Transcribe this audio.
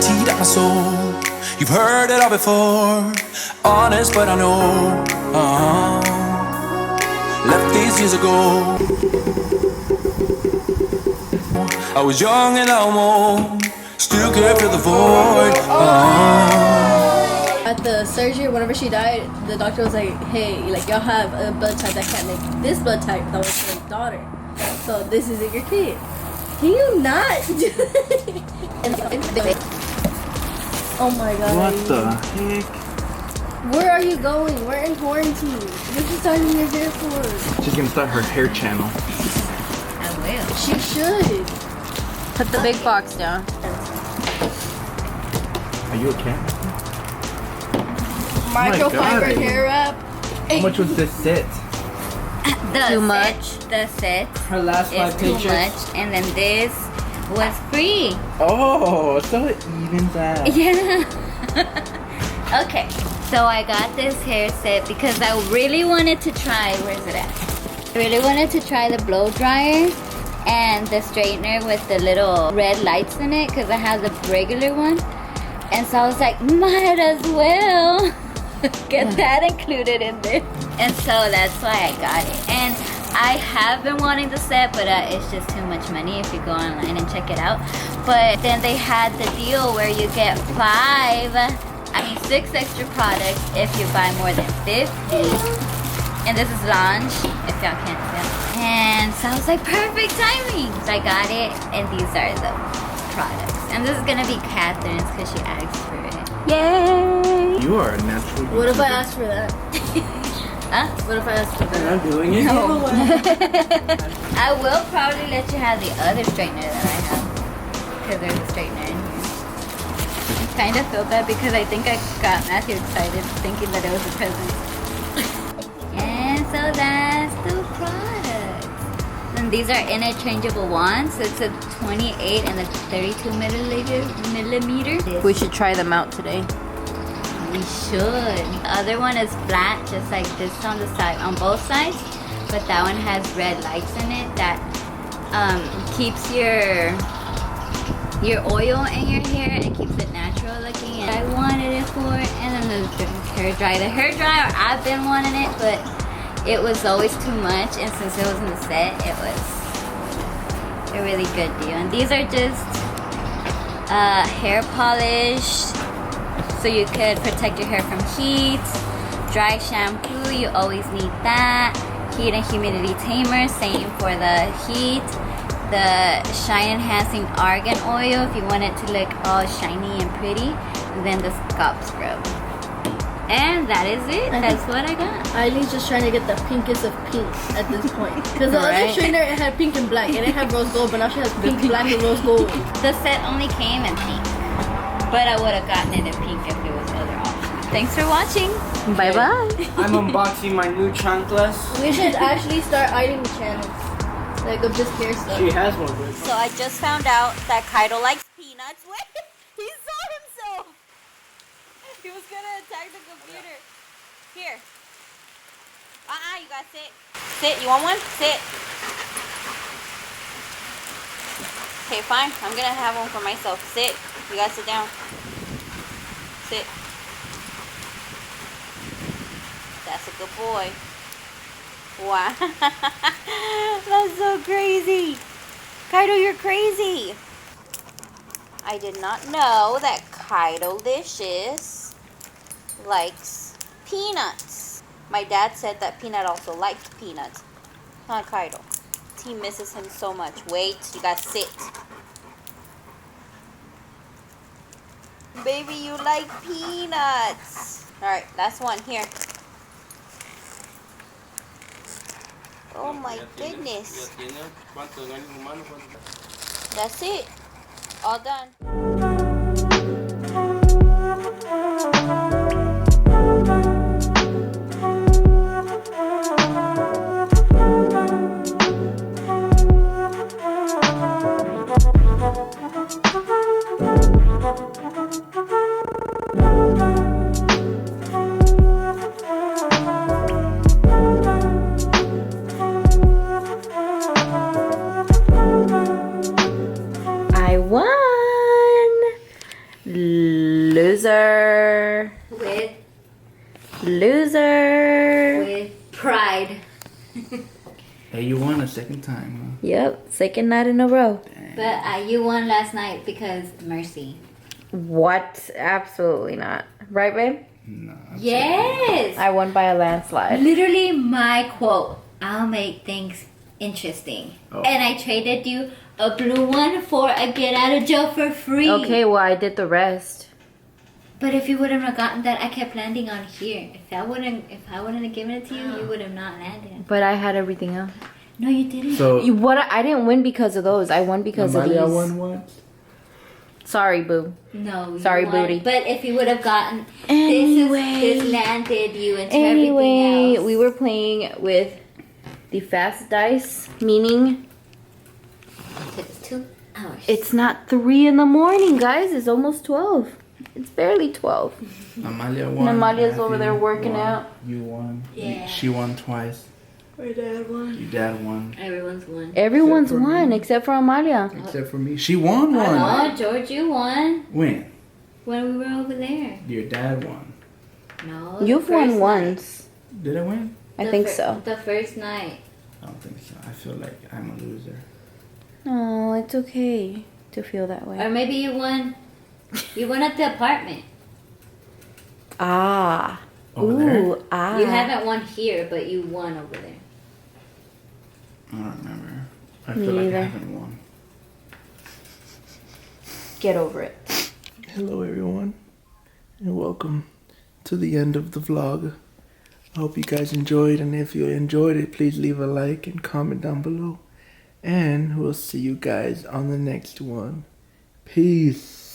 guaranteed at my soul. You've heard it all before, honest but I know. Left these years ago. I was young and I'm old, still can't fill the void. At the surgery, whenever she died, the doctor was like, hey, like y'all have a blood type that can't make this blood type. That was her daughter. So this isn't your kid. Can you not? Oh my god. What the heck? Where are you going? We're in quarantine. What are you tying your hair for? She's gonna start her hair channel. I will. She should. Put the big box down. Are you a cat? Microfiber hair wrap. How much was this set? Too much. The set Her last is 5 too pictures. much, and then this was free. Oh, so it evens out. Yeah. Okay, so I got this hair set because I really wanted to try. Where's it at? I really wanted to try the blow dryer and the straightener with the little red lights in it because I have the regular one, and so I was like, might as well get that included in there. And so that's why I got it. And I have been wanting the set, but it's just too much money if you go online and check it out. But then they had the deal where you get 6 extra products if you buy more than 50. And this is Lounge, if y'all can't tell. And so I was like, perfect timing. So I got it, and these are the products. And this is gonna be Catherine's because she asked for it. Yay! You are a natural. What if I ask for that? Huh? What if I ask for that? I'm doing it. No. I will probably let you have the other straightener that I have. Because there's a straightener in here. Kind of feel bad because I think I got Matthew excited thinking that it was a present. And so that's the products. And these are interchangeable wands. So it's a 28 and a 32 millimeter. We should try them out today. We should. The other one is flat, just like this on the side, on both sides. But that one has red lights in it that keeps your oil in your hair and keeps it natural looking. And I wanted it for. And then the hair dryer. The hair dryer, I've been wanting it, but it was always too much. And since it was in the set, it was a really good deal. And these are just hair polish. So you could protect your hair from heat. Dry shampoo, you always need that. Heat and humidity tamer, same for the heat. The shine enhancing argan oil if you want it to look all shiny and pretty. And then the scalp scrub. And that is it. That's what I got. Ailyn's just trying to get the pinkest of pink at this point. Because the other straightener, it had pink and black. It didn't have rose gold, but now she has pink, black, and rose gold. The set only came in pink. But I would have gotten it in pink if it was other options. Thanks for watching. Bye bye. I'm unboxing my new chanclas. We should actually start Ailyn channels. Like of just hair stuff. She has one. But So I just found out that Kaido likes peanuts. Wait, he saw himself. He was gonna attack the computer. Here. You gotta sit. Sit. You want one? Sit. Okay, fine. I'm gonna have one for myself. Sit. You gotta sit down. Sit. That's a good boy. Wow. That's so crazy. Kaido, you're crazy. I did not know that Kaido-licious likes peanuts. My dad said that Peanut also liked peanuts. Not Kaido. He misses him so much. Wait, you gotta sit. Baby, you like peanuts. Alright, last one. Here. Oh my goodness. That's it. All done. I won! Loser. With pride. Hey, you won a second time, Yep, second night in a row. But you won last night because mercy. What? Absolutely not. Right, babe? huh? No. Yes. I won by a landslide. Literally my quote. I'll make things interesting. Oh. And I traded you a blue one for a get out of jail for free. Okay, well, I did the rest. But if you wouldn't have gotten that, I kept landing on here. If I wouldn't have given it to you, you would have not landed. But I had everything else. No, you didn't. So, I didn't win because of those. I won because of Amalia these. won once. Sorry, boo. No, you Sorry, won. booty. But if you would have gotten Anyway. this landed you into Anyway, everything else. we were playing with the fast dice, meaning It's 2 hours. it's not 3 in the morning, guys. It's almost 12. It's barely 12. Amalia won. And Amalia's over Matthew there working won, out. You won. Yeah. She won twice. My dad won. Your dad won. Everyone's won. Everyone's Except for won me. except for Amalia. Except for me. She won one. Oh, George, you won When? when we were over there. Your dad won. No, You've the won first once. Did I win? I The think fir- so. The first night. I don't think so. I feel like I'm a loser. Oh, it's okay to feel that Or way. maybe you won. You won at the apartment. Ah. Over Ooh, there? ah. You haven't won here, but you won over there. I don't remember. I Me feel like neither. I haven't won. Get over it. Hello everyone, and welcome to the end of the vlog. I hope you guys enjoyed, and if you enjoyed it, please leave a like and comment down below. And we'll see you guys on the next one. Peace.